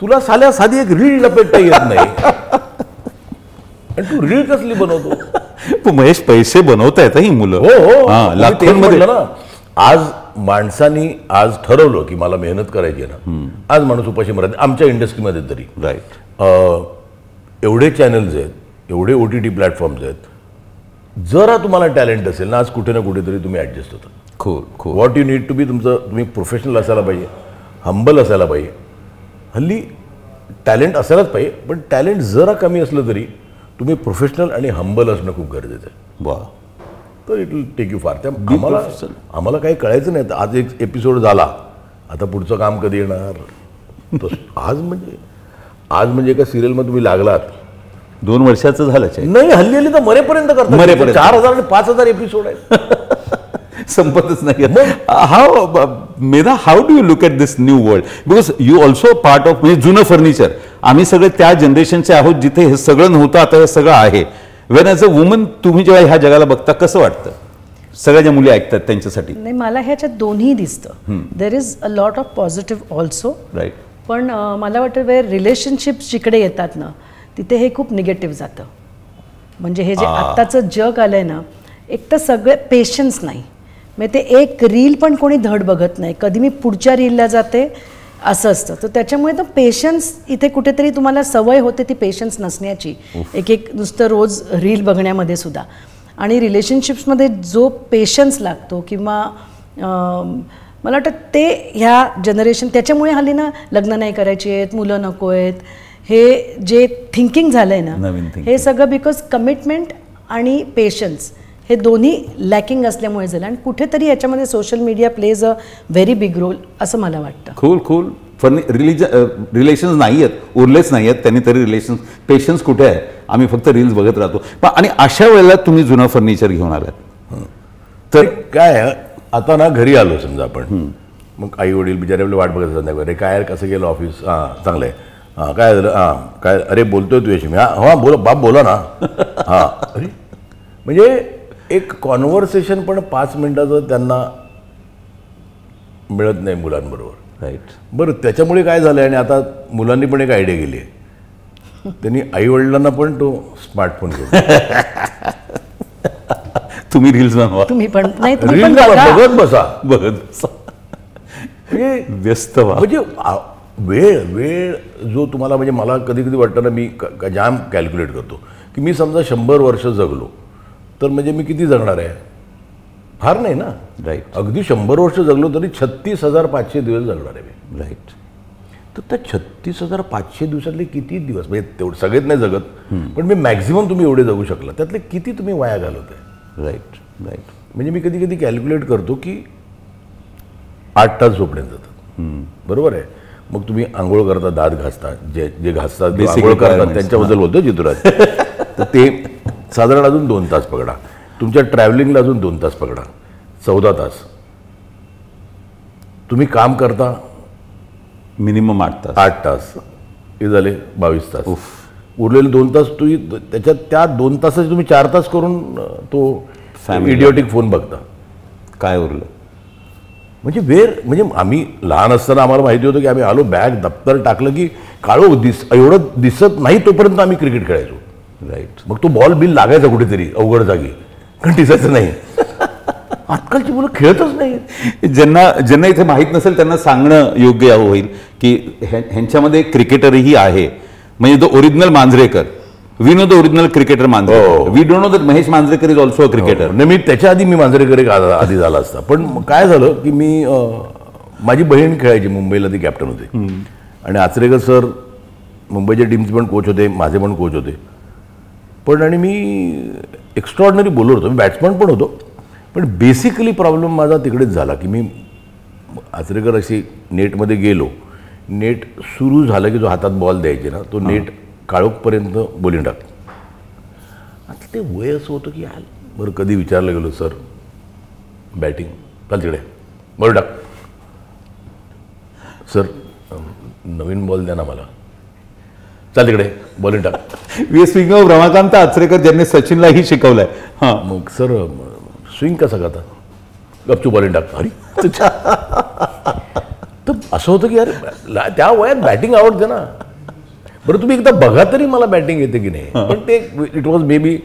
S2: तुला साल्या साधी एक रील लपेटता येत नाही आणि तू रील कसली बनवतो.
S1: महेश, पैसे बनवतायत ही मुलं.
S2: हो,
S1: लाखोंमध्ये
S2: ना. आज माणसांनी आज ठरवलं की मला मेहनत करायची आहे ना, आज माणूस उपाशी मरत आमच्या इंडस्ट्रीमध्ये तरी.
S1: राईट.
S2: एवढे चॅनल्स आहेत, एवढे OTT प्लॅटफॉर्म्स आहेत. जरा तुम्हाला टॅलेंट असेल ना, आज कुठे ना कुठेतरी तुम्ही ॲडजस्ट होता.
S1: खूप.
S2: What you need to be, तुम्ही प्रोफेशनल असायला पाहिजे, हंबल असायला पाहिजे. हल्ली टॅलेंट असायलाच पाहिजे, पण टॅलेंट जरा कमी असलं तरी तुम्ही प्रोफेशनल आणि हंबल असणं खूप गरजेचं आहे.
S1: वा.
S2: तर इट विल टेक यू फार. त्या आम्हाला काही कळायचं नाही. आज एक एपिसोड झाला, आता पुढचं काम कधी येणार. आज म्हणजे एका सिरियलमध्ये तुम्ही लागलात,
S1: 2 वर्षाचं झालं
S2: नाही, हल्ली तर मरेपर्यंत करतात. 4,000 आणि 5,000 एपिसोड आहेत.
S1: संपतच नाही. Medha, how do you look at this new world? Because you also part of, म्हणजे जुनं फर्निचर. आम्ही सगळे त्या जनरेशनचे आहोत जिथे हे सगळं नव्हतं, आता हे सगळं आहे. वेन ॲज अ वुमन तुम्ही जेव्हा ह्या जगाला बघता, कसं वाटतं? सगळ्या ज्या मुली ऐकतात त्यांच्यासाठी.
S3: नाही, मला ह्याच्यात दोन्ही दिसतं. There is a lot of positive also.
S1: Right.
S3: पण मला वाटतं वेळ रिलेशनशिप्स जिकडे येतात ना, तिथे हे खूप निगेटिव्ह जातं. म्हणजे हे जे आत्ताचं जग आलंय ना, एक तर सगळे पेशन्स नाही. म्हणजे ते एक रील पण कोणी धड बघत नाही, कधी मी पुढच्या रीलला जाते असं असतं. तर त्याच्यामुळे तर पेशन्स इथे कुठेतरी तुम्हाला सवय होते ती पेशन्स नसण्याची, एक नुसतं रोज रील बघण्यामध्ये सुद्धा. आणि रिलेशनशिप्समध्ये जो पेशन्स लागतो किंवा मला वाटतं ते ह्या जनरेशन, त्याच्यामुळे हल्ली ना लग्न नाही करायची आहेत, मुलं नको आहेत, हे जे थिंकिंग झालं आहे ना, हे सगळं बिकॉज कमिटमेंट आणि पेशन्स हे दोन्ही लॅकिंग असल्यामुळे झालं. आणि कुठेतरी याच्यामध्ये social media plays a very big role असं मला वाटतं.
S1: खूल रिलेशन्स नाही आहेत, उरलेच नाही आहेत त्यांनी तरी रिलेशन्स. पेशन्स कुठे आहे? आम्ही फक्त रील्स बघत राहतो. पण आणि अशा वेळेला तुम्ही जुनं फर्निचर घेऊन आलात
S2: तर काय आता ना घरी आलो समजा आपण, मग आई वडील बिचारे आपले वाट बघत असतात, अरे काय कसं गेलं ऑफिस, हां चांगलं आहे, हां काय झालं, हां काय, अरे बोलतोय तुझ्याशी मी, हां बोला बाप बोला ना, हां अरे म्हणजे एक कॉन्व्हर्सेशन पण 5 मिनिटाचं त्यांना मिळत नाही मुलांबरोबर.
S1: राईट.
S2: बरं त्याच्यामुळे काय झालं, आणि आता मुलांनी पण एक आयडिया केली आहे, त्यांनी आईवडिलांना पण तो स्मार्टफोन घेऊन
S1: तुम्ही रील्स बनवा,
S3: तुम्ही पण नाही,
S2: बघत बसा
S1: म्हणजे व्यस्त व्हा.
S2: म्हणजे वेळ जो तुम्हाला, म्हणजे मला कधी कधी वाटतं ना, मी जाम कॅल्क्युलेट करतो की मी समजा 100 वर्ष जगलो तर म्हणजे मी किती जगणार आहे, फार नाही ना.
S1: राईट.
S2: अगदी 100 वर्ष जगलो तरी 36,500 दिवस जगणार आहे मी.
S1: राईट.
S2: तर त्या 36,500 दिवसातले किती दिवस, म्हणजे तेवढं सगळेच नाही जगत, पण मी मॅक्झिमम तुम्ही एवढे जगू शकला, त्यातले किती तुम्ही वाया घालवताय.
S1: राईट. राईट.
S2: म्हणजे मी कधी कधी कॅल्क्युलेट करतो की 8 तास झोपण्यात जातात, बरोबर आहे. मग तुम्ही आंघोळ करता, दात घासता, जे घासतात आंघोळ करतात त्यांच्याबद्दल बोलतो चितुराज, तर ते साधारण अजून 2 तास पकडा, तुमच्या ट्रॅव्हलिंगला अजून 2 तास पकडा, 14 तास तुम्ही काम करता,
S1: मिनिमम 8 तास.
S2: 8 तास हे झाले 22 तास. उरलेले 2 तास तुम्ही त्याच्यात, त्या 2 तासाचे तुम्ही 4 तास करून तो इडिओटिक फोन बघता.
S1: काय उरलं?
S2: म्हणजे म्हणजे आम्ही लहान असताना आम्हाला माहिती होतं की आम्ही आलो, बॅग दप्तर टाकलं की काळो एवढं दिसत नाही तोपर्यंत आम्ही क्रिकेट खेळायचो.
S1: राईट.
S2: मग तो बॉल बिल लागायचा कुठेतरी अवघड जागी, कारण दिसायचं नाही. आजकालची मुलं खेळतच नाही.
S1: ज्यांना इथे माहीत नसेल त्यांना सांगणं योग्य होईल की ह्यांच्यामध्ये क्रिकेटरही आहे, म्हणजे the original Manjrekar. We know the original cricketer Manjrekar. We don't know that Mahesh Manjrekar is also a cricketer.
S2: मी त्याच्या आधी मी मांजरेकर एक आधी झाला असता. पण काय झालं की मी, माझी बहीण खेळायची मुंबईला, ती कॅप्टन होते, आणि आचरेकर सर मुंबईच्या टीमचे पण कोच होते, माझे पण कोच होते. पण आणि मी एक्स्ट्रॉर्डनरी बॉलर होतो, मी बॅट्समन पण होतो. पण बेसिकली प्रॉब्लेम माझा तिकडेच झाला की मी आचरेकर अशी नेटमध्ये गेलो, नेट सुरू झालं की जो हातात बॉल द्यायचे ना, तो नेट काळोखपर्यंत बॉलिंग टाक. आता ते वय असं होतं की यार, बरं कधी विचारलं गेलो, सर बॅटिंग चाल तिकडे बॉल टाक, सर नवीन बॉल द्या ना मला, चाल तिकडे बॉलिंग टाक.
S1: We speaking of Ramakant Achrekar ज्यांनी सचिनलाही शिकवलंय. हां,
S2: मग सर स्विंग कसा करता, गपचूप बॉलिंग टाक. अरे तर असं होतं की यार त्या वयात बॅटिंग आवडते ना. बरं तुम्ही एकदा बघा तरी मला बॅटिंग येते की नाही. पण ते इट वॉज मे बी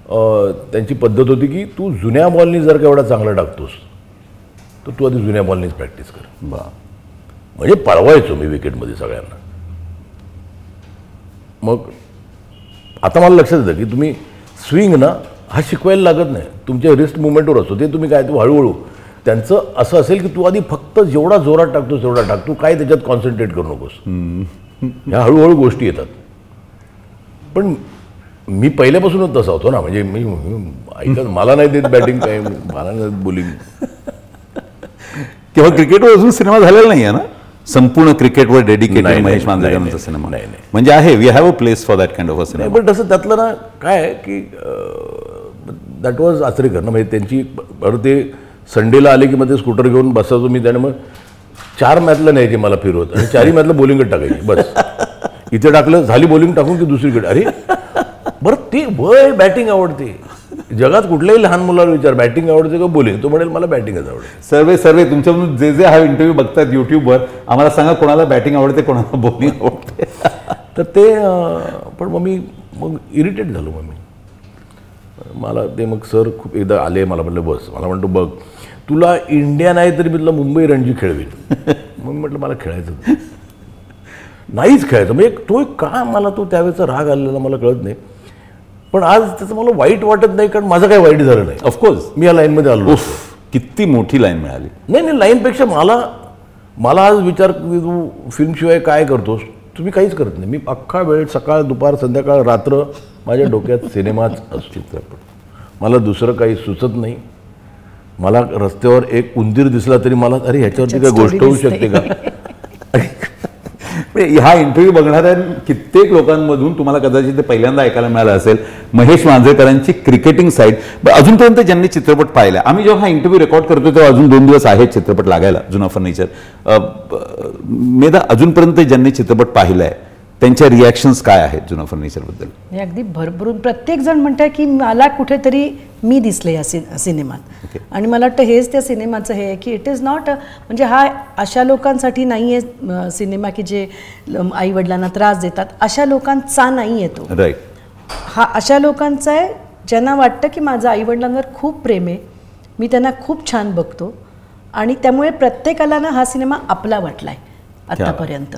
S2: त्यांची पद्धत होती की तू जुन्या बॉलनी जर का एवढा चांगला टाकतोस तर तू आधी जुन्या बॉलनीच प्रॅक्टिस कर. म्हणजे पळवायचो मी विकेटमध्ये सगळ्यांना. मग आता मला लक्षात येतं की तुम्ही स्विंग ना हा शिकवायला लागत नाही, तुमच्या रिस्ट मुवमेंटवर असतो. ते तुम्ही काय, तू हळूहळू त्यांचं असं असेल की तू आधी फक्त जेवढा जोरात टाकतोस तेवढा टाक, तू काय त्याच्यात कॉन्सन्ट्रेट करू नकोस. ह्या हळूहळू गोष्टी येतात. पण मी पहिल्यापासूनच तसा होतो ना, म्हणजे मी ऐकत, मला नाही देत बॅटिंग, काय मला नाही देत बॉलिंग.
S1: तेव्हा क्रिकेटवर अजून सिनेमा झालेला नाही आहे ना, संपूर्ण क्रिकेटवर डेडिकेटेड महेश मांजरेकरांचा सिनेमा.
S2: नाही
S1: म्हणजे आहे, we have a place for that kind of a cinema.
S2: पण तसं त्यातलं ना काय आहे की दॅट वॉज आचरेकर ना, म्हणजे त्यांची, बरं ते संडेला आले की मग ते स्कूटर घेऊन बसायचो मी, त्याने मग 4 मॅचला न्यायचे मला फिरवत, आणि 4ही मॅचला बॉलिंगच टाकायची. बस इथे टाकलं झाली बॉलिंग टाकून की दुसरीकडे. अरे बरं ते वय बॅटिंग आवडते. जगात कुठल्याही लहान मुलाला विचार बॅटिंग आवडते का बॉलिंग, तो म्हणेल मला बॅटिंगच आवडते.
S1: सर्वे तुमच्याकडून जे हा इंटरव्ह्यू बघतायत युट्यूबवर, आम्हाला सांगा कोणाला बॅटिंग आवडते, कोणाला बॉलिंग आवडते.
S2: तर ते पण मग इरिटेट झालो. मला ते मग सर खूप एकदा आले, मला म्हटलं बस, मला म्हणतो बघ तुला इंडिया नाही तरी मी तुला मुंबई रणजी खेळवीन. मग म्हटलं मला खेळायचं नाहीच खेळायचं. म्हणजे तो का मला तो त्यावेळेचा राग आलेला मला कळत नाही. पण आज त्याचं मला वाईट वाटत नाही, कारण माझं काही वाईट झालं नाही.
S1: ऑफकोर्स
S2: मी या लाईनमध्ये आलो.
S1: किती मोठी लाईन मिळाली.
S2: नाही लाईनपेक्षा मला आज विचार की तू फिल्मशिवाय काय करतोस. तुम्ही काहीच करत नाही. मी अख्खा वेळ सकाळ दुपार संध्याकाळ रात्र माझ्या डोक्यात सिनेमाच असतो. चित्रपट मला दुसरं काही सुचत नाही. मला रस्त्यावर एक उंदीर दिसला तरी मला अरे ह्याच्यावरती काय गोष्ट होऊ शकते का.
S1: हा इंटरव्ह्यू बघणाऱ्या कित्येक लोकांमधून तुम्हाला कदाचित ते पहिल्यांदा ऐकायला मिळालं असेल महेश मांजरेकरांची क्रिकेटिंग साईड. अजूनपर्यंत ज्यांनी चित्रपट पाहिला, आम्ही जेव्हा हा इंटरव्ह्यू रेकॉर्ड करतो तेव्हा अजून 2 दिवस आहेत चित्रपट लागायला, जुना फर्निचर. मेधा, अजूनपर्यंत ज्यांनी चित्रपट पाहिलाय त्यांच्या रिॲक्शन्स काय आहेत जुना फर्निचरबद्दल?
S3: हे अगदी भरभरून प्रत्येक जण म्हणतात की मला कुठेतरी मी दिसले या सिनेमात. आणि मला वाटतं हेच त्या सिनेमाचं हे आहे की इट इज नॉट म्हणजे हा अशा लोकांसाठी नाही आहे सिनेमा की जे आईवडिलांना त्रास देतात, अशा लोकांचा नाही आहे तो.
S1: राईट.
S3: हा अशा लोकांचा आहे ज्यांना वाटतं की माझं आईवडिलांवर खूप प्रेम आहे, मी त्यांना खूप छान बघतो, आणि त्यामुळे प्रत्येकाला ना हा सिनेमा आपला वाटलाय आतापर्यंत.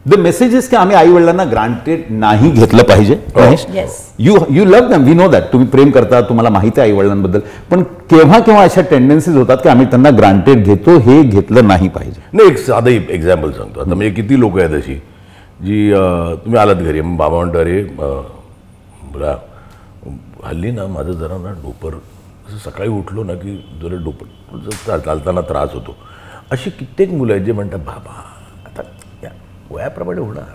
S1: द मेसेज इज की आम्ही आई वडिलांना ग्रांटेड नाही घेतलं पाहिजे.
S3: Yes.
S1: You love them, we know that. तुम्ही प्रेम करता, तुम्हाला माहिती आहे आई वडिलांबद्दल, पण केव्हा केव्हा अशा टेंडन्सीज होतात की आम्ही त्यांना ग्रांटेड घेतो, हे घेतलं नाही पाहिजे.
S2: नाही, एक साधं एक्झाम्पल सांगतो. आता म्हणजे किती लोक आहेत अशी जी तुम्ही आलात घरी, बाबा म्हणतो अरे बरा हल्ली ना माझं जरा ना डोपर सकाळी उठलो ना की जरा डोपर चालताना त्रास होतो. अशी कित्येक मुलं आहेत जे म्हणतात बाबा आता वयाप्रमाणे होणार.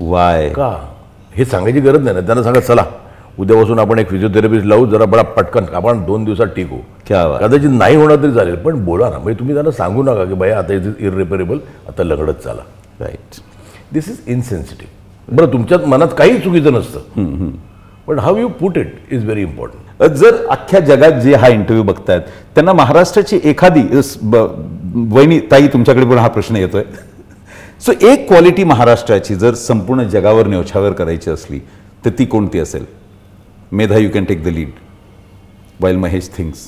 S1: वाय
S2: का हे सांगायची गरज नाही ना. त्यांना सांगा चला उद्यापासून आपण एक फिजिओथेरपिस्ट लावू, जरा बडा पटकन आपण 2 दिवसात ठीक होऊ. कदाचित नाही होणार तरी चालेल, पण बोला ना. म्हणजे तुम्ही त्यांना सांगू नका की बाई आता इज इरिपेरेबल, आता लंगडत चाला.
S1: राईट.
S2: This is insensitive. बरं, तुमच्यात मनात काही चुकीचं नसतं, पण how you put it is very important.
S1: जर अख्ख्या जगात जे हा इंटरव्ह्यू बघतायत त्यांना महाराष्ट्राची एखादी वहिनी ताई, तुमच्याकडे पण हा प्रश्न येतोय. सो एक क्वालिटी महाराष्ट्राची जर संपूर्ण जगावर न्योछावर करायची असली तर ती कोणती असेल? Medha, you can take the lead while Mahesh thinks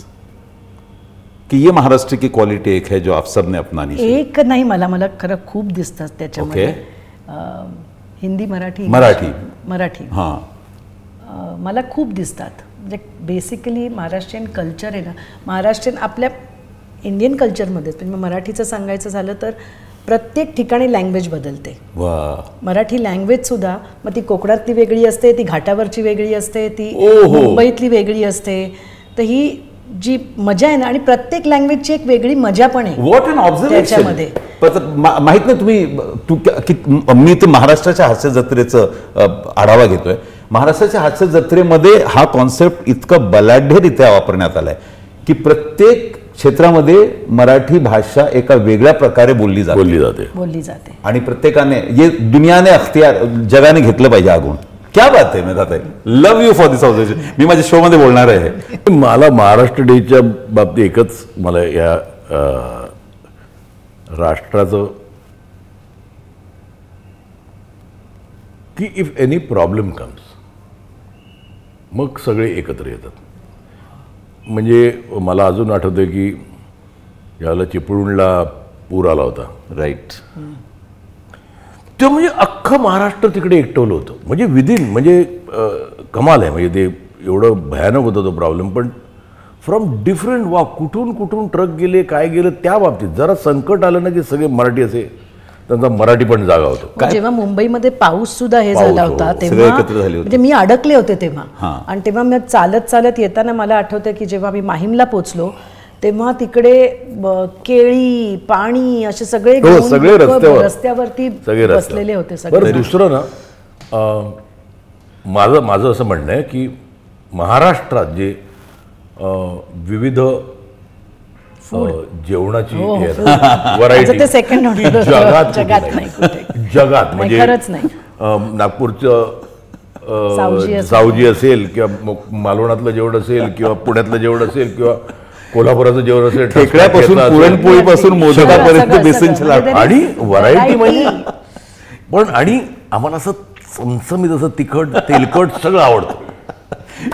S1: कि ये महाराष्ट्र की क्वालिटी एक है जो आप सब ने अपनानी चाहिए.
S3: एक नाही, मला खरं खूप दिसतात त्याच्यामध्ये. हिंदी मराठी
S1: हां
S3: मला खूप दिसतात. म्हणजे बेसिकली महाराष्ट्रीयन कल्चर आहे ना, महाराष्ट्रीयन आपल्या इंडियन कल्चरमध्येच, म्हणजे मराठीचं सांगायचं झालं तर प्रत्येक ठिकाणी लँग्वेज बदलते. मराठी लँग्वेज सुद्धा, मग ती कोकणातली वेगळी असते, ती घाटावरची वेगळी असते, ती मुंबईतली वेगळी असते. तर ही जी मजा आहे ना, आणि प्रत्येक लँग्वेजची एक वेगळी मजा पण आहे.
S1: What an observation. माहित नाही तुम्ही, मी तर महाराष्ट्राच्या हास्य जत्रेचं आढावा घेतोय. महाराष्ट्राच्या हास्य जत्रेमध्ये हा कॉन्सेप्ट इतकं बलाढ्यरित्या वापरण्यात आलाय की प्रत्येक क्षेत्रामध्ये मराठी भाषा एका वेगळ्या प्रकारे बोलली जाते आणि प्रत्येकाने ये दुनियाने अख्तियार, जगाने घेतलं पाहिजे आगून. क्या बात आहे Medha tai, love you for this observation. मी माझ्या शो मध्ये बोलणार आहे.
S2: मला महाराष्ट्र डेच्या बाबतीत एकच मला या राष्ट्राचं की इफ एनी प्रॉब्लेम कम्स मग सगळे एकत्र येतात. म्हणजे मला अजून आठवतंय की याला चिपळूणला पूर आला होता.
S1: राईट.
S2: ते म्हणजे अख्खं महाराष्ट्र तिकडे एकटवलं होतं. म्हणजे विदिन, म्हणजे कमाल आहे. म्हणजे ते एवढं भयानक होतं तो प्रॉब्लेम. पण फ्रॉम डिफरंट कुठून कुठून ट्रक गेले, काय गेलं, त्या बाबतीत जरा संकट आलं ना की सगळे मराठी असे, त्यांचा मराठी पण जागा होतो.
S3: जेव्हा मुंबईमध्ये पाऊस सुद्धा हे झाला होता तेव्हा म्हणजे मी अडकले होते तेव्हा. आणि तेव्हा मी चालत येताना मला आठवतं की जेव्हा मी माहीमला पोचलो तेव्हा तिकडे केळी, पाणी असे सगळे रस्त्यावरती बसलेले होते सगळे.
S2: दुसरं ना, माझं असं म्हणणं आहे की महाराष्ट्रात जे विविध जेवणाची व्हरायटी जगात म्हणजे
S3: खरंच नाही.
S2: नागपूरचं सावजी असेल किंवा मालवणातलं जेवण असेल किंवा पुण्यातलं जेवण असेल किंवा कोल्हापुराचं जेवण असेल,
S1: खेकड्यापासून पुरणपोळीपासून मोदकापर्यंत बेसनचे लाडू
S2: आणि व्हरायटी म्हणजे. पण आणि आम्हाला असं चमचमीत असं तिखट तेलकट सगळं आवडतं.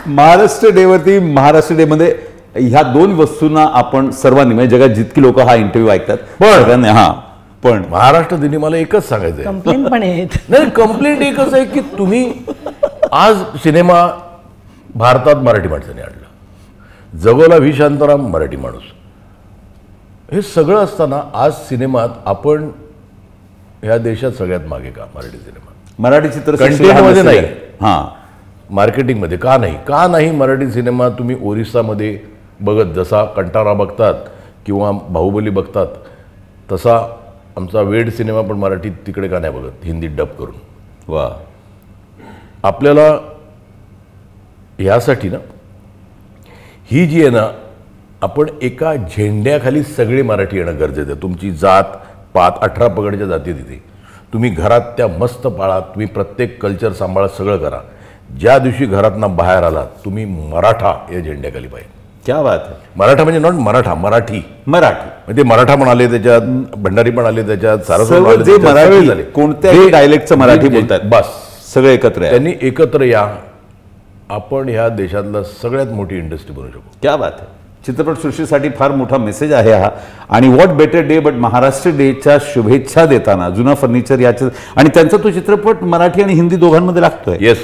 S1: महाराष्ट्र डे वरती, महाराष्ट्र डे मध्ये ह्या दोन वस्तूंना आपण सर्वांनी म्हणजे जगात जितकी लोक हा इंटरव्ह्यू ऐकतात सगळ्यांनी पण
S2: महाराष्ट्र दिनी मला एकच सांगायचं आहे,
S3: कंप्लेंट पण आहेत.
S2: नाही कंप्लेंट एकच आहे की तुम्ही आज सिनेमा भारतात मराठी माणसाने आणला, जगोला व्ही शांताराम मराठी माणूस, हे सगळं असताना आज सिनेमात आपण ह्या देशात सगळ्यात मागे का? मराठी सिनेमा
S1: मराठी चित्र
S2: कंटेंटमध्ये नाही, मार्केटिंगमध्ये का नाही? का नाही मराठी सिनेमा तुम्ही ओरिसामध्ये बघत जसा कंटारा बघतात किंवा बाहुबली बघतात तसा आमचा वेड सिनेमा पण मराठीत तिकडे का नाही बघत, हिंदीत डब करून?
S1: वा,
S2: आपल्याला ह्यासाठी ना ही जी आहे ना, आपण एका झेंड्याखाली सगळे मराठी येणं गरजेचं आहे. तुमची जात पात 18 पगडच्या जाती तिथे तुम्ही घरात त्या मस्त पाळा, तुम्ही प्रत्येक कल्चर सांभाळा, सगळं करा. ज्या दिवशी घरातनं बाहेर आलात तुम्ही मराठा या झेंड्याखाली पाहिजे.
S1: क्या बात आहे.
S2: मराठा म्हणजे नॉट मराठा, मराठी म्हणजे मराठा पण आले त्याच्यात, भंडारी पण आले त्याच्यात, सारस्वत
S1: जे मराठी कोणत्याही डायलेक्टचं मराठी बोलतात
S2: बस
S1: सगळे एकत्र आहे.
S2: त्यांनी एकत्र या, आपण ह्या देशातला सगळ्यात मोठी इंडस्ट्री बनवू शकू.
S1: क्या बात आहे. चित्रपटसृष्टीसाठी फार मोठा मेसेज आहे हा. आणि what better day but Maharashtra डेच्या शुभेच्छा देताना जुना फर्निचर याच्या आणि त्यांचा तो चित्रपट मराठी आणि हिंदी दोघांमध्ये लागतोय.
S2: येस,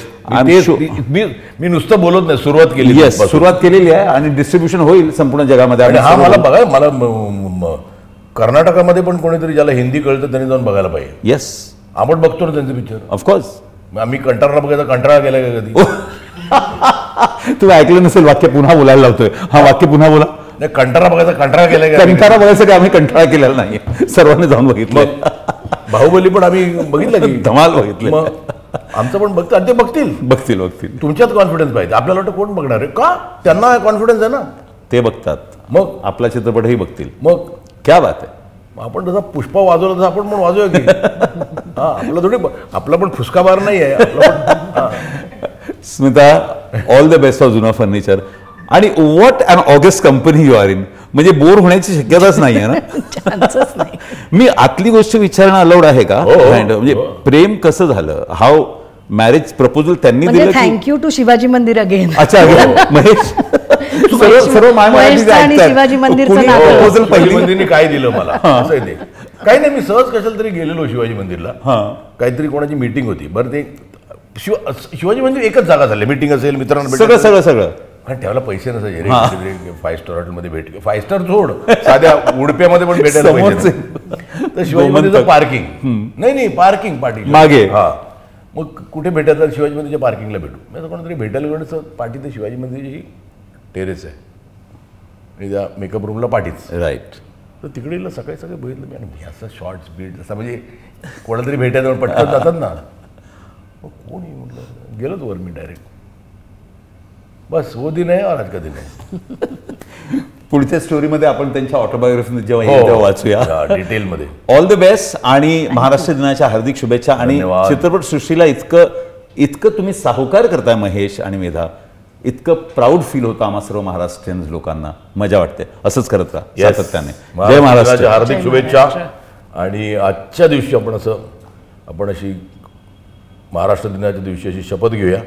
S2: मी नुसतं बोलत नाही, सुरुवात केली.
S1: येस, सुरुवात केलेली आहे आणि डिस्ट्रीब्युशन होईल संपूर्ण जगामध्ये.
S2: आणि हा मला बघा, मला कर्नाटकामध्ये पण कोणीतरी ज्याला हिंदी कळतं त्यांनी जाऊन बघायला पाहिजे.
S1: येस,
S2: आपण बघतो ना त्यांचे पिक्चर.
S1: ऑफकोर्स.
S2: आम्ही कंटाळा बघायचा, कंटाळा केला का कधी?
S1: तुम्ही ऐकलं नसेल, वाक्य पुन्हा बोलायला लावतोय. हा वाक्य पुन्हा बोला.
S2: नाही, कंटाळा बघायचा कंटाळा केला का?
S1: कंटाळा बघायचं की आम्ही कंटाळा केलेला नाही, सर्वांनी जाऊन बघितलं.
S2: बाहुबली पण आम्ही बघितलं की
S1: धमाल बघितलं.
S2: मग आमचं पण बघतात, ते बघतील. तुमच्यात कॉन्फिडन्स पाहिजे. आपल्याला वाटतं कोण बघणार आहे का? त्यांना कॉन्फिडन्स आहे ना,
S1: ते बघतात.
S2: मग
S1: आपला चित्रपटही बघतील.
S2: मग
S1: क्या बात आहे.
S2: आपण जसा पुष्पा वाजवला तसं आपण पण वाजवूया की. आपला थोडी, आपला पण फुसका बार नाही आहे.
S1: Smita, all the best of जुना फर्निचर. आणि what an August company you are in. म्हणजे बोर होण्याची शक्यताच नाही आहे ना?
S3: चान्सच नाही.
S1: मी आतली गोष्ट विचारणं अलाउड आहे का? म्हणजे प्रेम कसं झालं? हाऊ मॅरेज प्रपोजल त्यांनी दिलं?
S3: थँक्यू टू शिवाजी मंदिर अगेन.
S1: अच्छा, महेश सर्व
S3: शिवाजी मंदिरचं
S1: प्रपोजल
S2: शिवाजी मंदिरने काय दिलं मला असं आहे ते. काही नाही, मी सहज कशाला तरी गेलेलो शिवाजी मंदिरला. काहीतरी कोणाची मीटिंग होती. बरं, ते शिवाजी मंदिर एकच जागा झाली, मीटिंग असेल, मित्रांना
S1: सगळं
S2: कारण ठेवायला पैसे नसायचे. 5 स्टार हॉटेलमध्ये भेट, 5 स्टार सोड, साध्या उडप्यामध्ये पण भेटायला पैसे. तर शिवाजी मंदिरचं पार्किंग नाही पार्किंग पार्टी
S1: मागे.
S2: मग कुठे भेटायचं? शिवाजी मंदिरच्या पार्किंगला भेटू. मी कोणतरी भेटायला गेलो, पाठी ते शिवाजी मंदिरची टेरेस आहे आणि त्या मेकअप रूमला पाठीच.
S1: राईट.
S2: तर तिकडे सकाळी बघितलं मी, आणि असं शॉर्ट स्पीड जसा म्हणजे कोणातरी भेटायचं पटकन जातात ना. कोणी म्हटलं, गेलोच वर मी डायरेक्ट. बस वो दिन आहे और आज का दिन आहे.
S1: पुढच्या स्टोरीमध्ये आपण त्यांच्या ऑटोबायोग्राफी जेव्हा वाचूया
S2: डिटेलमध्ये.
S1: ऑल द बेस्ट आणि महाराष्ट्र दिनाच्या हार्दिक शुभेच्छा. आणि चित्रपट सृष्टीला इतकं तुम्ही साहुकार करताय महेश आणि मेधा, इतकं प्राऊड फील होतं आम्हा सर्व महाराष्ट्रीयन लोकांना. मजा वाटते. असंच करत राहा सातत्याने. जय महाराष्ट्र.
S2: हार्दिक शुभेच्छा. आणि आजच्या दिवशी आपण अशी महाराष्ट्र दिनाच्या दिवशी अशी शपथ घेऊया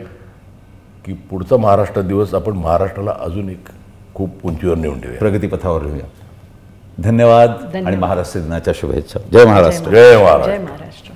S2: की पुढचा महाराष्ट्र दिवस आपण महाराष्ट्राला अजून एक खूप उंचीवर नेऊन ठेवूया,
S1: प्रगतीपथावर ठेवूया. धन्यवाद आणि महाराष्ट्र दिनाच्या शुभेच्छा. जय महाराष्ट्र.
S2: जय
S3: महाराष्ट्र.